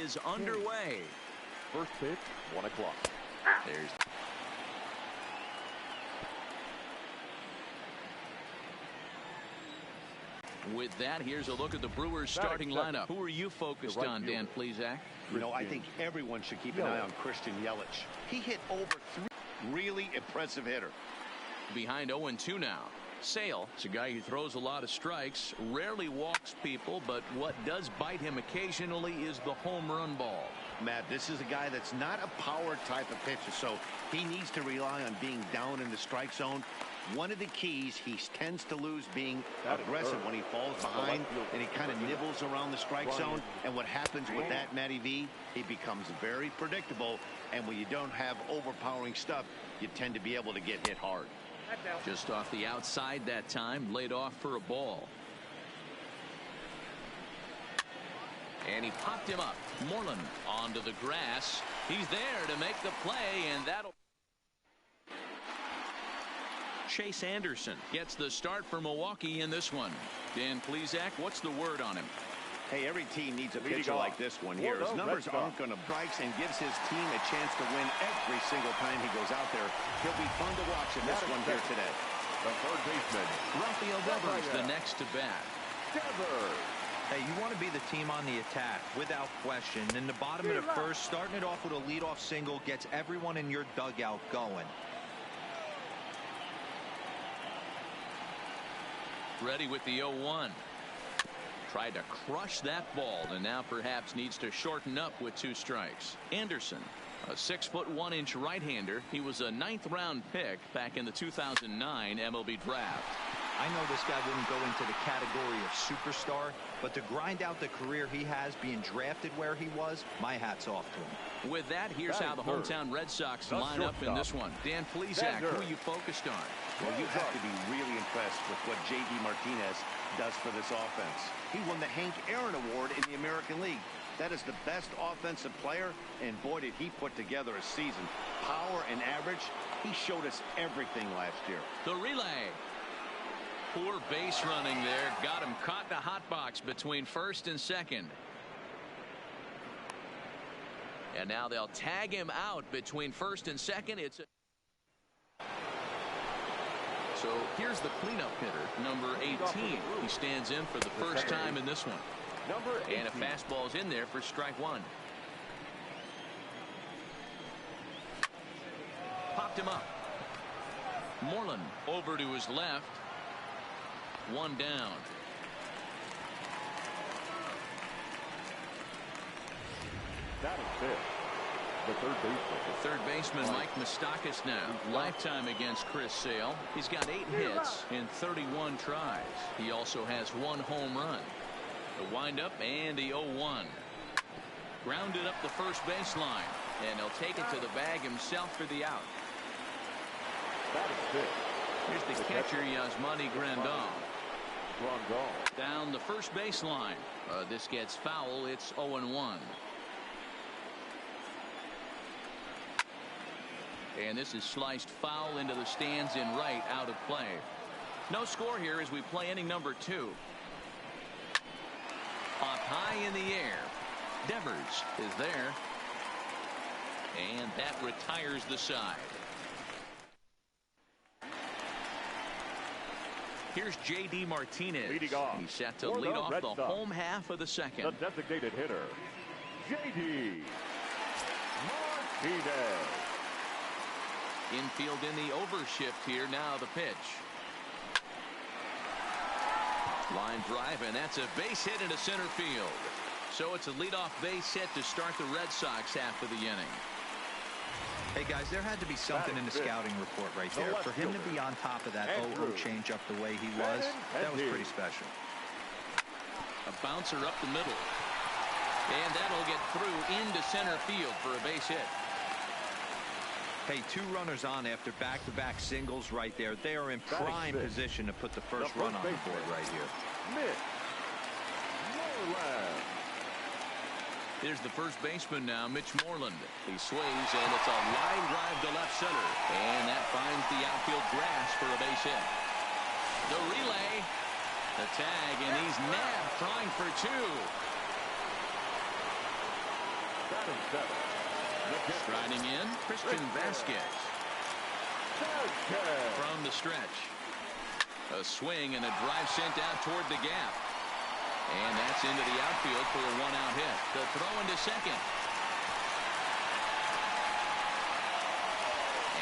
is underway. First pitch, 1 o'clock. There's with that, here's a look at the Brewers starting lineup. Who are you focused on, Dan Plesac? You know, I think everyone should keep an eye on Christian Yelich. He hit over 3. Really impressive hitter. Behind 0-2 now. Sale is a guy who throws a lot of strikes, rarely walks people, but what does bite him occasionally is the home run ball. Matt, this is a guy that's not a power type of pitcher, so he needs to rely on being down in the strike zone. One of the keys, he tends to lose being aggressive when he falls behind and he kind of nibbles around the strike zone. And what happens with that, Matty V, he becomes very predictable. And when you don't have overpowering stuff, you tend to be able to get hit hard. Just off the outside that time, laid off for a ball. And he popped him up. Moreland onto the grass. He's there to make the play, and that'll. Chase Anderson gets the start for Milwaukee in this one. Dan Plesac, what's the word on him? Hey, every team needs a pitcher like this one here. His numbers aren't going to strikes and gives his team a chance to win every single time he goes out there. He'll be fun to watch in this one here today. The third baseman, Rafael Devers, the next to bat. Devers. Hey, you want to be the team on the attack, without question. In the bottom of the first, starting it off with a leadoff single gets everyone in your dugout going. Ready with the 0-1. Tried to crush that ball and now perhaps needs to shorten up with 2 strikes. Anderson, a 6'1" right-hander. He was a 9th-round pick back in the 2009 MLB draft. I know this guy wouldn't go into the category of superstar, but to grind out the career he has being drafted where he was, my hat's off to him. With that, here's how the hometown Red Sox line up in this one. Dan Plesac, who are you focused on? Well, you have to be really impressed with what J.D. Martinez does for this offense. He won the Hank Aaron Award in the American League. That is the best offensive player, and boy, did he put together a season. Power and average, he showed us everything last year. The relay. Poor base running there. Got him caught in a hot box between first and second. And now they'll tag him out between first and second. It's a So here's the cleanup hitter, number 18. He stands in for the first time in this one. And a fastball's in there for strike 1. Popped him up. Moreland over to his left. 1 down. That is it. The third baseman, Mike Moustakas now. Lifetime against Chris Sale. He's got 8 hits in 31 tries. He also has 1 home run. The windup and the 0-1. Grounded up the first baseline, and he'll take it to the bag himself for the out. that is it. Here's the catcher, Yasmani Grandal. Down the first baseline. This gets foul. It's 0-1. And this is sliced foul into the stands in right, out of play. No score here as we play inning number 2. Up high in the air. Devers is there. And that retires the side. Here's J.D. Martinez. He's set to lead off the home half of the second. The designated hitter, J.D. Martinez. Infield in the overshift here. Now the pitch. Line drive, and that's a base hit into center field. So it's a leadoff base hit to start the Red Sox half of the inning. Hey, guys, there had to be something in the scouting report right there. For him to be on top of that 0-0 changeup the way he was, that was pretty special. A bouncer up the middle. And that'll get through into center field for a base hit. Hey, 2 runners on after back-to-back singles right there. They are in prime position to put the first run on the board right here. Here's the first baseman now, Mitch Moreland. He sways, and it's a line drive to left center. And that finds the outfield grass for a base hit. The relay, the tag, and he's nabbed, trying for 2. Batting seventh. Striding in, Christian Vasquez. From the stretch. A swing and a drive sent out toward the gap. And that's into the outfield for a one-out hit. The throw into second.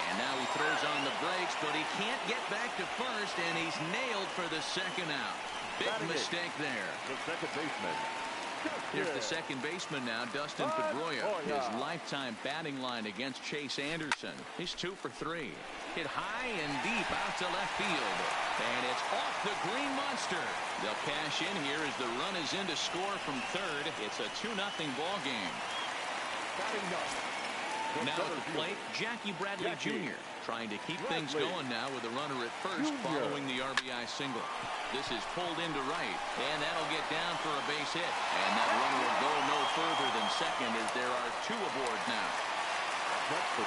And now he throws on the brakes, but he can't get back to first, and he's nailed for the second out. Big mistake there. The second baseman. Here's the second baseman now, Dustin Pedroia. His lifetime batting line against Chase Anderson. He's 2 for 3. Hit high and deep out to left field. And it's off the green monster. They'll cash in here as the run is in to score from third. It's a 2-0 ball game. Now at the plate, Jackie Bradley Jr. trying to keep things going now with a runner at first following the RBI single. This is pulled into right, and that'll get down for a base hit. And that runner will go no further than second as there are 2 aboard now.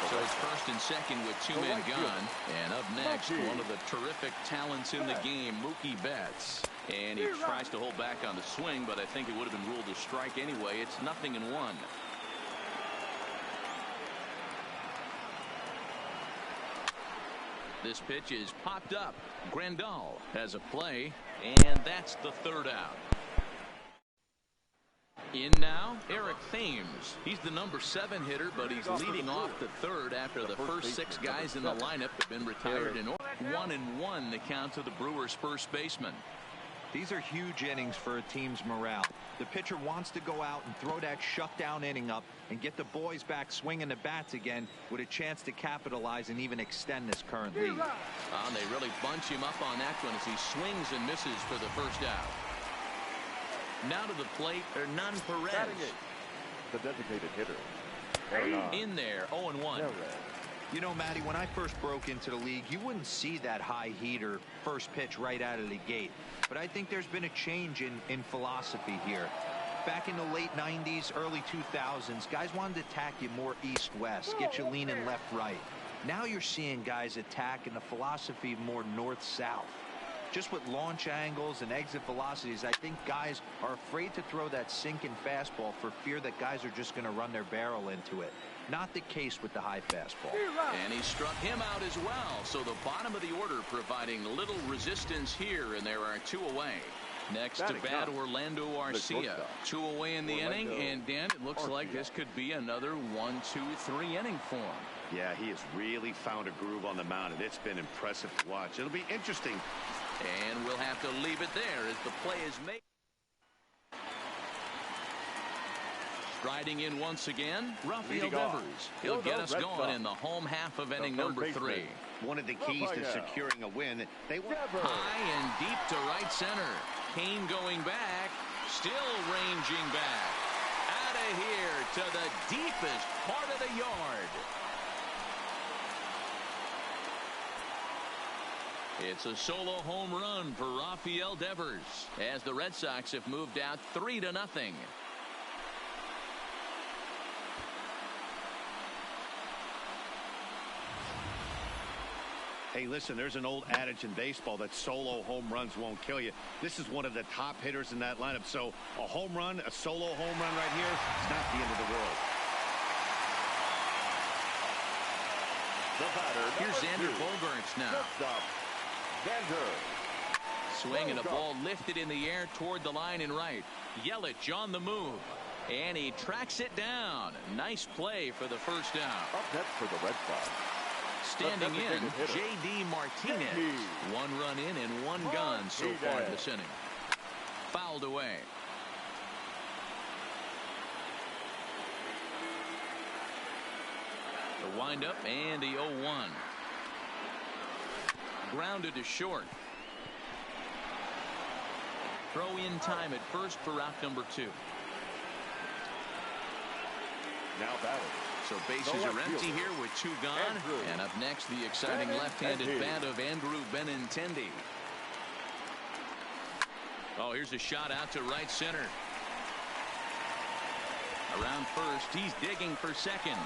So it's first and second with 2 men gone. And up next, one of the terrific talents in the game, Mookie Betts. And he tries to hold back on the swing, but I think it would have been ruled a strike anyway. It's 0-1. This pitch is popped up. Grandal has a play, and that's the third out. In now, Eric Thames. He's the number 7 hitter, but he's leading off the third after the first 6 guys in the lineup have been retired in order. 1-1 the count to the Brewers' first baseman. These are huge innings for a team's morale. The pitcher wants to go out and throw that shutdown inning up and get the boys back swinging the bats again with a chance to capitalize and even extend this current lead. And they really bunch him up on that one as he swings and misses for the first out. Now to the plate, Hernan Perez. The designated hitter. In there, 0-1. You know, Matty, when I first broke into the league, you wouldn't see that high heater first pitch right out of the gate. But I think there's been a change in philosophy here. Back in the late 90s, early 2000s, guys wanted to attack you more east-west, get you leaning left-right. Now you're seeing guys attack in the philosophy more north-south. Just with launch angles and exit velocities, I think guys are afraid to throw that sinking fastball for fear that guys are just going to run their barrel into it. Not the case with the high fastball. And he struck him out as well. So the bottom of the order providing little resistance here, and there are 2 away. Next to bat, Orlando Arcia. 2 away in the inning, and Dan, it looks like this could be another 1-2-3 inning for him. Yeah, he has really found a groove on the mound, and it's been impressive to watch. It'll be interesting. And we'll have to leave it there as the play is made. Striding in once again, Rafael Devers. He'll get us going in the home half of inning number 3. One of the keys to securing a win. They went high and deep to right center. Kane going back, still ranging back. Out of here to the deepest part of the yard. It's a solo home run for Rafael Devers as the Red Sox have moved out 3-0. Hey, listen, there's an old adage in baseball that solo home runs won't kill you. This is one of the top hitters in that lineup. So a home run, a solo home run right here, it's not the end of the world. The batter, here's Xander Bogaerts now. Swing and a ball lifted in the air toward the line and right. Yelich on the move. And he tracks it down. Nice play for the first down. Up next for the Red Sox. Standing in, J.D. Martinez. 1 run in and 1 gone so far in this inning. Fouled away. The windup and the 0-1. Grounded to short. Throw in time at first for out number 2. Now batting. So bases are empty here with 2 gone. And up next, the exciting left-handed bat of Andrew Benintendi. Oh, here's a shot out to right center. Around first, he's digging for second.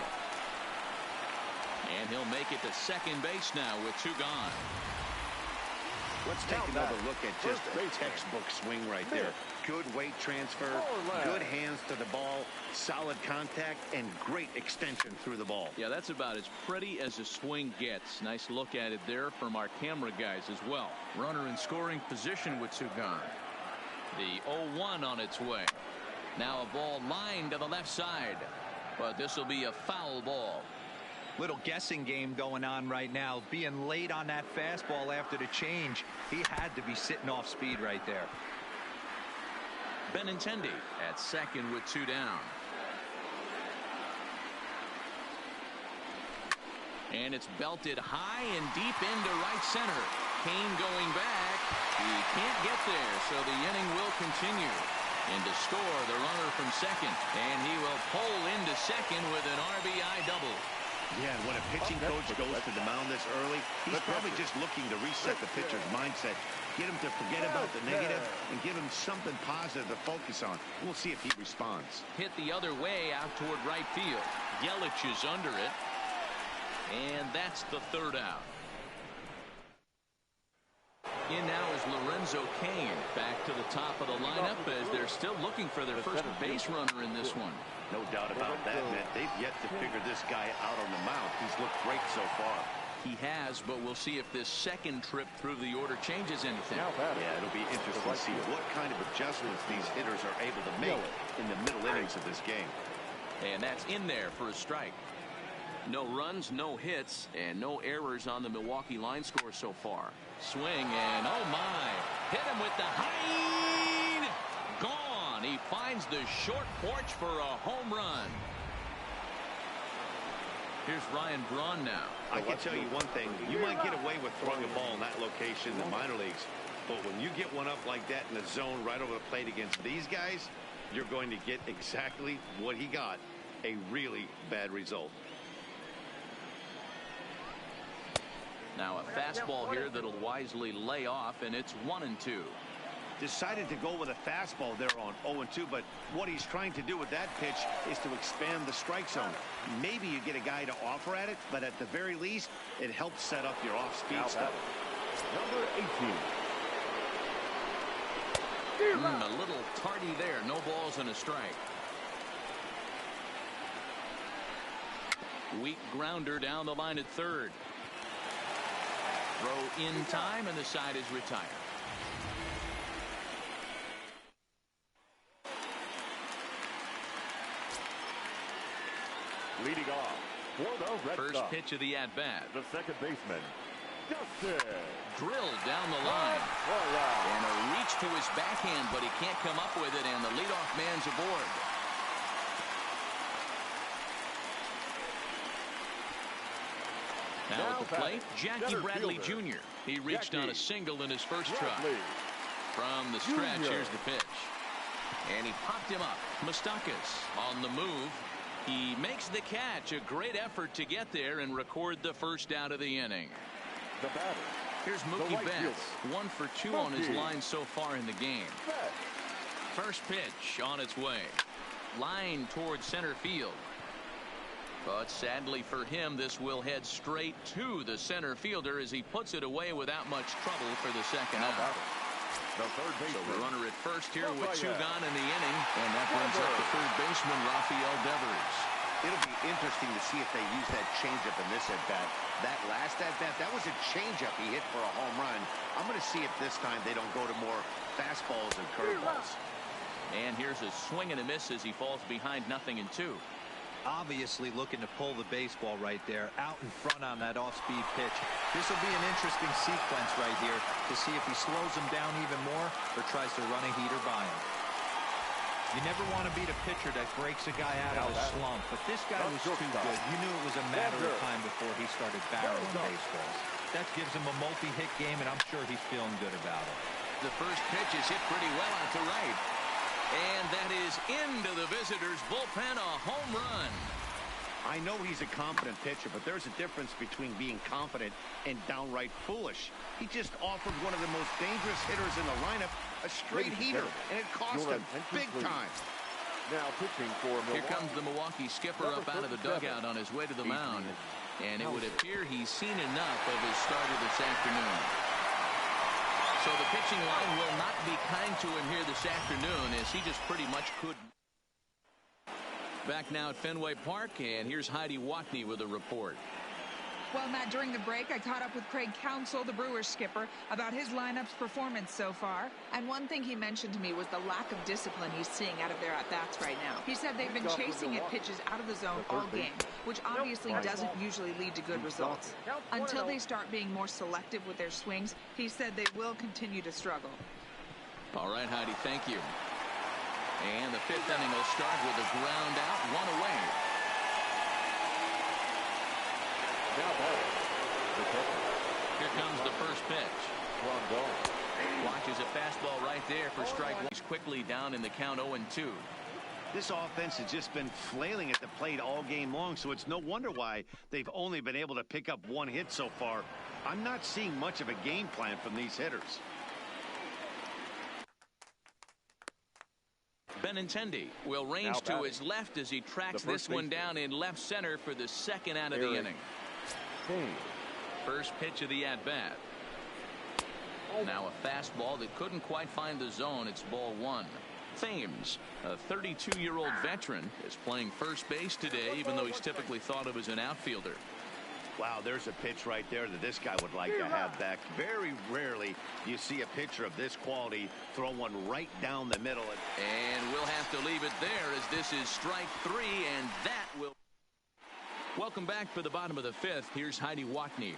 And he'll make it to second base now with 2 gone. Let's take another look at just a textbook swing right there. Good weight transfer, good hands to the ball, solid contact, and great extension through the ball. Yeah, that's about as pretty as a swing gets. Nice look at it there from our camera guys as well. Runner in scoring position with two gone. The 0-1 on its way. Now a ball lined to the left side, but this will be a foul ball. Little guessing game going on right now. Being late on that fastball after the change, he had to be sitting off speed right there. Benintendi at second with two down. And it's belted high and deep into right center. Kane going back. He can't get there, so the inning will continue. And to score, the runner from second. And he will pull into second with an RBI double. Yeah, and when a pitching coach goes to the mound this early, he's probably just looking to reset the pitcher's mindset, get him to forget about the negative, and give him something positive to focus on. We'll see if he responds. Hit the other way out toward right field. Yelich is under it. And that's the third out. In now is Lorenzo Cain back to the top of the lineup as they're still looking for their first base runner in this one. No doubt about that, man. They've yet to figure this guy out on the mound. He's looked great so far. He has, but we'll see if this second trip through the order changes anything. Yeah, it'll be interesting to see what kind of adjustments these hitters are able to make in the middle innings of this game. And that's in there for a strike. No runs, no hits, and no errors on the Milwaukee line score so far. Swing, and oh my, hit him with the high. Gone. He finds the short porch for a home run. Here's Ryan Braun now. I can tell you one thing. You might get away with throwing a ball in that location in the minor leagues, but when you get one up like that in the zone right over the plate against these guys, you're going to get exactly what he got, a really bad result. Now a fastball here that'll wisely lay off, and it's 1-2. Decided to go with a fastball there on 0-2, but what he's trying to do with that pitch is to expand the strike zone. Maybe you get a guy to offer at it, but at the very least, it helps set up your off-speed stuff. Number 18. A little tardy there. No balls and a strike. Weak grounder down the line at third. Throw in time, and the side is retired. Leading off for the Red First Sox, pitch of the at-bat. the second baseman, Justin. Drilled down the line. And a reach to his backhand, but he can't come up with it, and the leadoff man's aboard. Now at the plate, Jackie Bradley Jr. He reached on a single in his first try. From the stretch, here's the pitch. And he popped him up. Moustakas on the move. He makes the catch. A great effort to get there and record the first out of the inning. The batter. Here's Mookie Betts. 1 for 2 on his line so far in the game. First pitch on its way. Line towards center field. But sadly for him, this will head straight to the center fielder as he puts it away without much trouble for the second out. The third baseman. So the runner at first here with 2 gone in the inning, and that brings up the third baseman, Rafael Devers. It'll be interesting to see if they use that changeup in this at-bat. That last at-bat, that was a changeup he hit for a home run. I'm going to see if this time they don't go to more fastballs and curveballs. And here's a swing and a miss as he falls behind 0-2. Obviously looking to pull the baseball right there out in front on that off-speed pitch. This will be an interesting sequence right here to see if he slows him down even more or tries to run a heater by him. You never want to beat a pitcher that breaks a guy out of a slump, but this guy was too good. You knew it was a matter of time before he started barreling baseballs. That gives him a multi-hit game, and I'm sure he's feeling good about it. The first pitch is hit pretty well out to right. And that is into the visitors' bullpen, a home run. I know he's a confident pitcher, but there's a difference between being confident and downright foolish. He just offered one of the most dangerous hitters in the lineup a straight heater, and it cost him big time. Now pitching for Milwaukee. Here comes the Milwaukee skipper up out of the dugout on his way to the mound. And it would appear he's seen enough of his starter this afternoon. So the pitching line will not be kind to him here this afternoon, as he just pretty much could. Back now at Fenway Park, and here's Heidi Watney with a report. Well, Matt, during the break, I caught up with Craig Counsell, the Brewers skipper, about his lineup's performance so far. And one thing he mentioned to me was the lack of discipline he's seeing out of their at-bats right now. He said they've been chasing at pitches out of the zone all game, which obviously doesn't usually lead to good results. Until they start being more selective with their swings, he said they will continue to struggle. All right, Heidi, thank you. And the fifth inning will start with a ground out, one away. Here comes the first pitch. Watches a fastball right there for strike one. He's quickly down in the count 0-2. This offense has just been flailing at the plate all game long, so it's no wonder why they've only been able to pick up one hit so far. I'm not seeing much of a game plan from these hitters. Benintendi will range to his left as he tracks this one down in left center for the second out of the inning. First pitch of the at-bat. Now a fastball that couldn't quite find the zone. It's ball one. Thames, a 32-year-old veteran, is playing first base today, even though he's typically thought of as an outfielder. Wow, there's a pitch right there that this guy would like to have back. Very rarely do you see a pitcher of this quality throw one right down the middle. And we'll have to leave it there, as this is strike three, and that will. Welcome back for the bottom of the fifth. Here's Heidi Watney.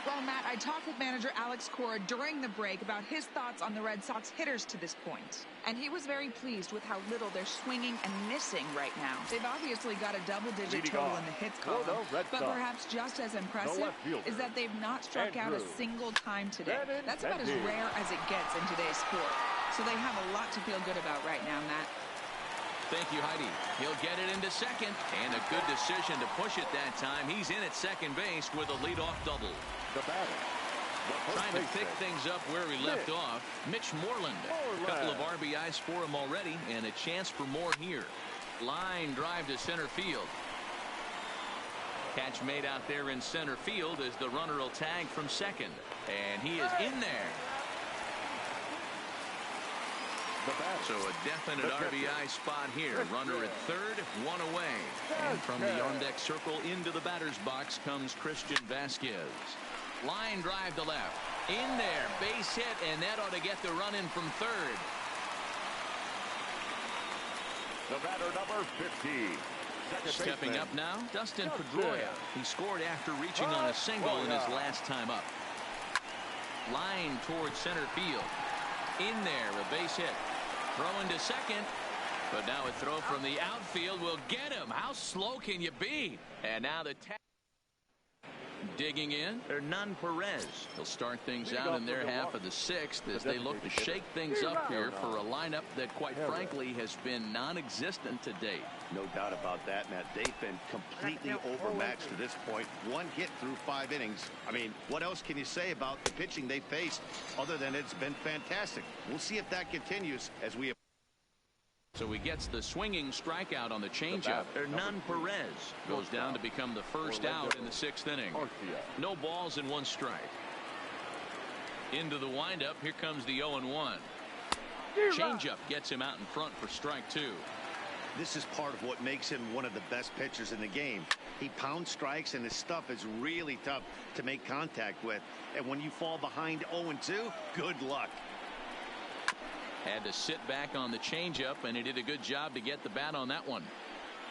Well, Matt, I talked with manager Alex Cora during the break about his thoughts on the Red Sox hitters to this point. And he was very pleased with how little they're swinging and missing right now. They've obviously got a double-digit total in the hits column. But perhaps just as impressive is that they've not struck out a single time today. That's about as rare as it gets in today's sport. So they have a lot to feel good about right now, Matt. Thank you, Heidi. He'll get it into second, and a good decision to push it that time. He's in at second base with a leadoff double. Trying to pick things up where he left off, Mitch Moreland. A couple of RBIs for him already, and a chance for more here. Line drive to center field. Catch made out there in center field as the runner will tag from second, and he is in there. So a definite RBI spot here. Runner at third, one away. And from the on-deck circle into the batter's box comes Christian Vasquez. Line drive to left. In there, base hit, and that ought to get the run in from third. The batter, number 50. Stepping up now, Dustin Pedroia. He scored after reaching on a single in his last time up. Line towards center field. In there, a base hit. Throw into second, but now a throw from the outfield will get him. How slow can you be? And now the tag. Digging in, Hernan Perez. He'll start things out in their half of the sixth as they look to shake things up here for a lineup that, quite frankly, has been non-existent to date. No doubt about that, Matt. They've been completely overmatched to this point. One hit through 5 innings. I mean, what else can you say about the pitching they faced other than it's been fantastic? We'll see if that continues as we. So he gets the swinging strikeout on the changeup. Hernan Perez goes down to become the first out in the 6th inning. No balls and 1 strike. Into the windup. Here comes the 0-1. Changeup gets him out in front for strike 2. This is part of what makes him one of the best pitchers in the game. He pounds strikes, and his stuff is really tough to make contact with. And when you fall behind 0-2, good luck. Had to sit back on the changeup, and he did a good job to get the bat on that one.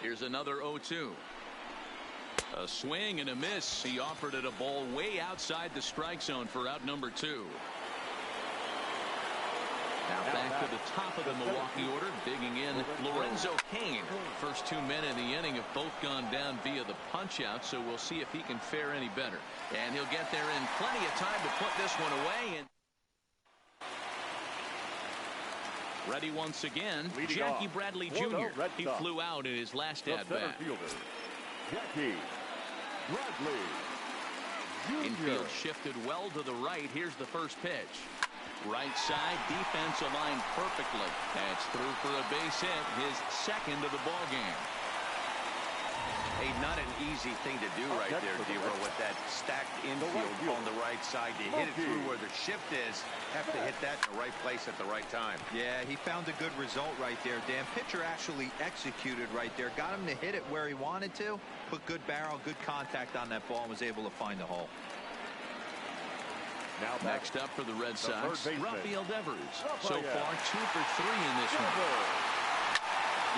Here's another 0-2. A swing and a miss. He offered it a ball way outside the strike zone for out number 2. Now back to the top of the Milwaukee order. Digging in, Lorenzo Cain. First 2 men in the inning have both gone down via the punch-out, so we'll see if he can fare any better. And he'll get there in plenty of time to put this one away. And ready once again, Jackie Bradley Jr. He flew out in his last at-bat. Jackie Bradley Jr. Infield shifted well to the right. Here's the first pitch. Right side, defense aligned perfectly. That's through for a base hit, his second of the ball game. A not an easy thing to do right there, D-Row, with that stacked infield on the right side. To hit it through where the shift is, have to hit that in the right place at the right time. Yeah, he found a good result right there, Dan. Pitcher actually executed right there. Got him to hit it where he wanted to, but good barrel, good contact on that ball, and was able to find the hole. Now next up for the Red Sox, Rafael Devers. So far, 2 for 3 in this one.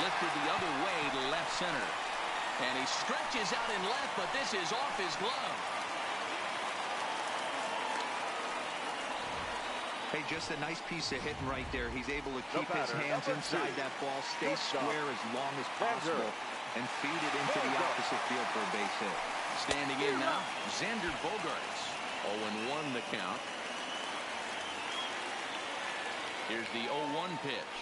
Lifted the other way to left center. And he stretches out in left, but this is off his glove. Hey, just a nice piece of hitting right there. He's able to keep his hands inside that ball, stay square as long as possible, and feed it into the opposite field for a base hit. Standing in now, Xander Bogaerts. 0-1 the count. Here's the 0-1 pitch.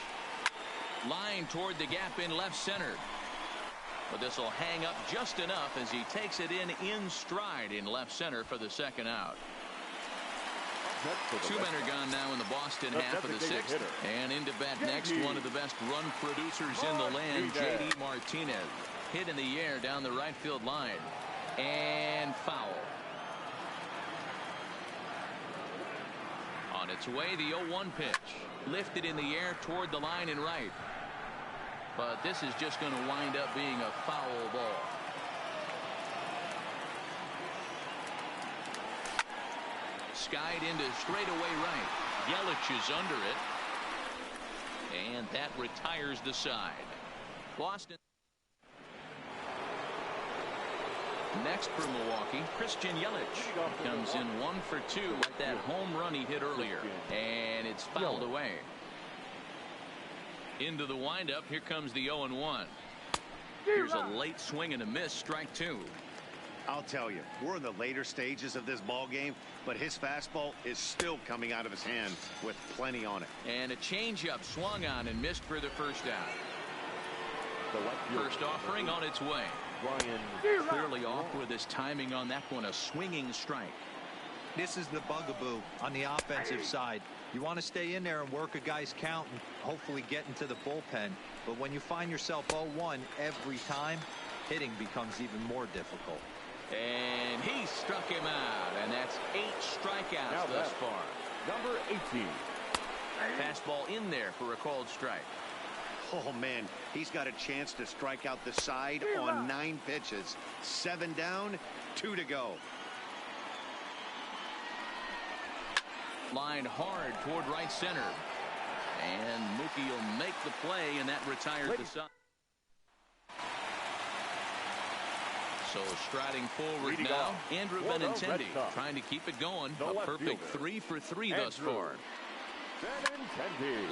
Line toward the gap in left center. But this will hang up just enough as he takes it in stride in left center for the second out. 2 men are gone now in the Boston half of the 6th. And into bat next, one of the best run producers in the land, J.D. Martinez. Hit in the air down the right field line. And foul. On its way, the 0-1 pitch. Lifted in the air toward the line and right. But this is just going to wind up being a foul ball. Skied into straightaway right. Yelich is under it. And that retires the side. Boston. Next for Milwaukee, Christian Yelich comes in 1 for 2 with that home run he hit earlier. And it's fouled away. Into the windup. Here comes the 0-1. Here's a late swing and a miss. Strike 2. I'll tell you, we're in the later stages of this ball game, but his fastball is still coming out of his hand with plenty on it. And a changeup swung on and missed for the first out. First offering on its way. Clearly off with his timing on that one. A swinging strike. This is the bugaboo on the offensive side. You want to stay in there and work a guy's count and hopefully get into the bullpen. But when you find yourself 0-1 every time, hitting becomes even more difficult. And he struck him out. And that's 8 strikeouts thus far. Number 18. Fastball in there for a called strike. Oh, man, he's got a chance to strike out the side on 9 pitches. 7 down, 2 to go. Line hard toward right center. And Mookie will make the play, and that retires the side. So striding forward now, Andrew Benintendi trying to keep it going. A perfect 3 for 3 thus far.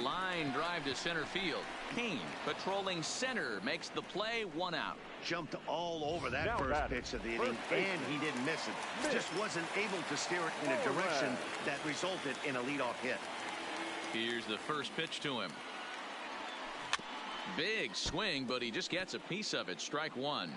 Line drive to center field. Kane patrolling center makes the play. 1 out. Jumped all over that first pitch of the inning, and he didn't miss it. Just wasn't able to steer it in a direction that resulted in a leadoff hit. Here's the first pitch to him. Big swing, but he just gets a piece of it. Strike 1.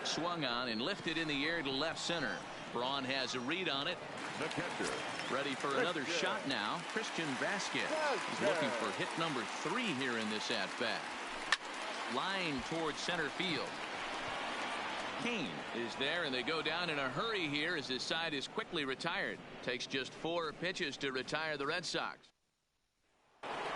Swung on and lifted in the air to left center. Braun has a read on it. The catcher. Ready for another shot now. Christian Vasquez. He's looking for hit number 3 here in this at-bat. Line towards center field. Kane is there, and they go down in a hurry here as his side is quickly retired. Takes just 4 pitches to retire the Red Sox.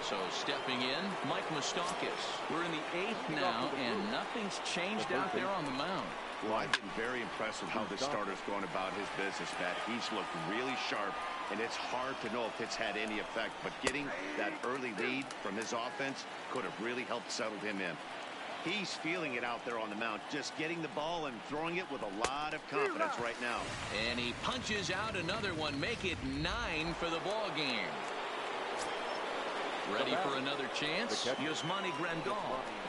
So stepping in, Mike Moustakas. We're in the 8th now, and nothing's changed out there on the mound. Well, I've been very impressed with how this starter's going about his business, Pat. He's looked really sharp, and it's hard to know if it's had any effect. But getting that early lead from his offense could have really helped settle him in. He's feeling it out there on the mound, just getting the ball and throwing it with a lot of confidence right now. And he punches out another one, make it 9 for the ball game. Ready for another chance? Yasmani Grandal.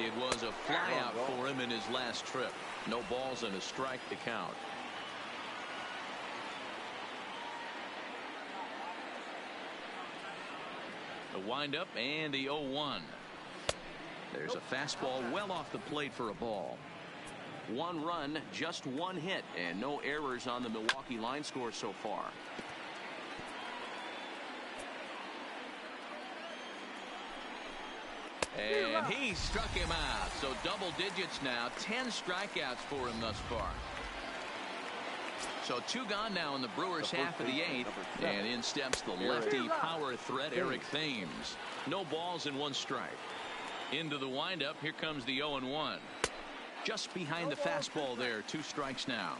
It was a flyout for him in his last trip. No balls and a strike to count. The windup and the 0-1. There's a fastball well off the plate for a ball. 1 run, just 1 hit, and no errors on the Milwaukee line score so far. And he struck him out. So double digits now. 10 strikeouts for him thus far. So 2 gone now in the Brewers half of the 8th. And in steps the lefty power threat, Eric Thames. No balls and 1 strike. Into the windup. Here comes the 0-1. Just behind the fastball there. 2 strikes now.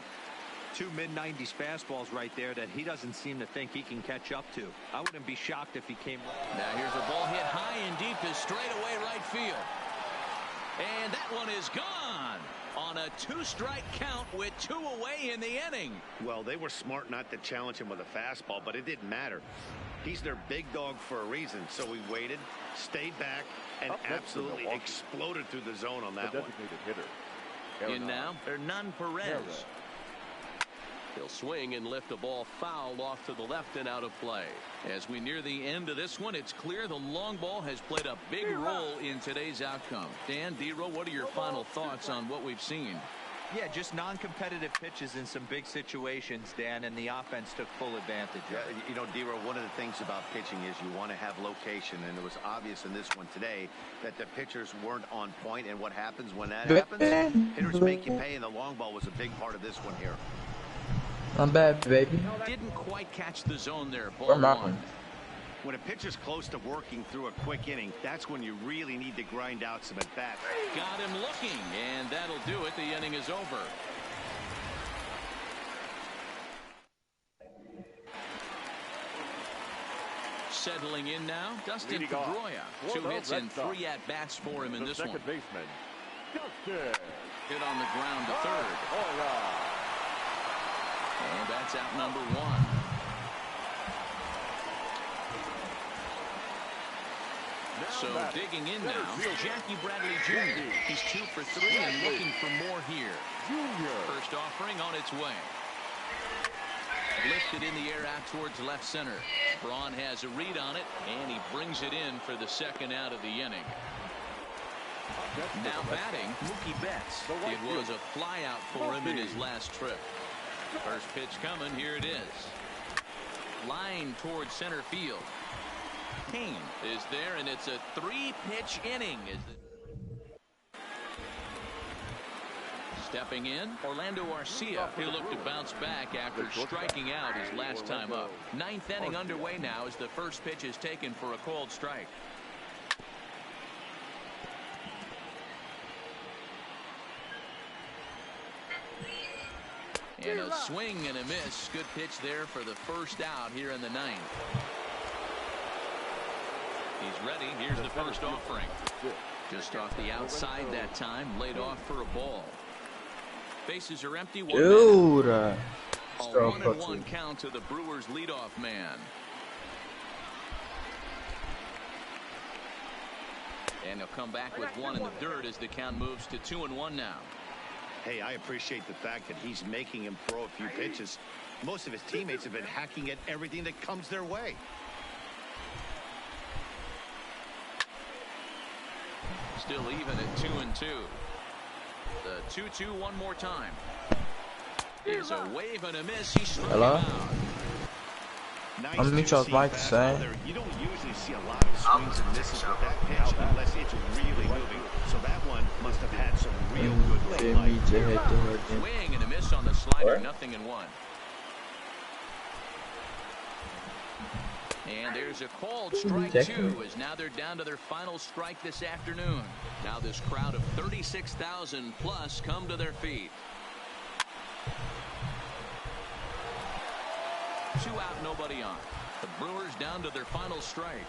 2 mid-90s fastballs right there that he doesn't seem to think he can catch up to. I wouldn't be shocked if he came. Now here's a ball hit high and deep to straightaway right field. And that one is gone on a 2-strike count with 2 away in the inning. Well, they were smart not to challenge him with a fastball, but it didn't matter. He's their big dog for a reason. So he waited, stayed back, and absolutely exploded through the zone on that one. In now, Hernan Perez. He'll swing and lift a ball foul off to the left and out of play. As we near the end of this one, it's clear the long ball has played a big role in today's outcome. Dan, D-Row, what are your final thoughts on what we've seen? Yeah, just non-competitive pitches in some big situations, Dan, and the offense took full advantage. Yeah, you know, D-Row, one of the things about pitching is you want to have location, and it was obvious in this one today that the pitchers weren't on point, and what happens when that happens? Hitters make you pay, and the long ball was a big part of this one here. I'm bad, baby. Didn't quite catch the zone there. Ball 1. When a pitcher's close to working through a quick inning, that's when you really need to grind out some at-bats. Got him looking, and that'll do it. The inning is over. Settling in now, Dustin Pedroia. 2 hits and 3 at-bats for him in this one. Baseman, Hit on the ground to third. And that's out number 1. So digging in now, Jackie Bradley Jr. He's 2 for 3 and looking for more here. First offering on its way. Lifted in the air out towards left center. Braun has a read on it, and he brings it in for the second out of the inning. Now batting, Mookie Betts. It was a flyout for him in his last trip. First pitch coming. Here it is. Line towards center field. Kane is there, and it's a 3-pitch inning. Stepping in, Orlando Arcia. He'll look to bounce back after striking out his last time up. 9th inning underway now as the first pitch is taken for a called strike. And a swing and a miss. Good pitch there for the first out here in the 9th. He's ready. Here's the first offering. Just off the outside that time. Laid off for a ball. Bases are empty. Dude. A 1-1 count to the Brewers leadoff man. And he'll come back with 1 in the dirt as the count moves to 2-1 now. Hey, I appreciate the fact that he's making him throw a few pitches. Most of his teammates have been hacking at everything that comes their way. Still even at 2-2. The 2-2 one more time. Is a wave and a miss. He struck him out. Nice I'm Mitchell's mic saying. You don't usually see a lot of swings and misses with that pitch unless it's really moving. So that one must have had some real good late life. Swing and a miss on the slider. 0-1. And there's a called strike 2 as now they're down to their final strike this afternoon. Now this crowd of 36,000 plus come to their feet. 2 out, nobody on. The Brewers down to their final strike.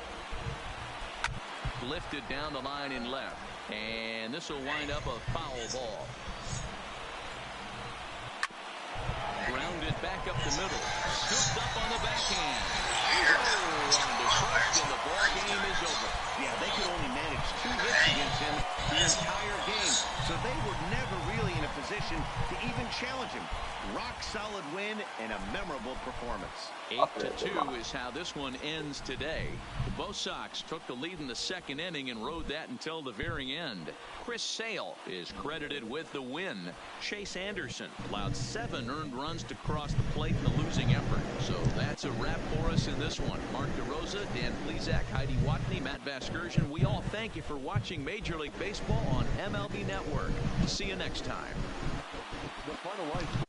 Lifted down the line in left. And this will wind up a foul ball. Grounded back up the middle. Scooped up on the backhand. And the ball game is over. Yeah, they could only manage 2 hits against him the entire game. So they were never really in a position to even challenge him. Rock solid win and a memorable performance. 8-2 is how this one ends today. Both Sox took the lead in the second inning and rode that until the very end. Chris Sale is credited with the win. Chase Anderson allowed 7 earned runs to cross the plate in the losing effort. So that's a wrap for us. in this one. Mark DeRosa, Dan Plesac, Heidi Watney, Matt Vasgersian. We all thank you for watching Major League Baseball on MLB Network. See you next time. The final line.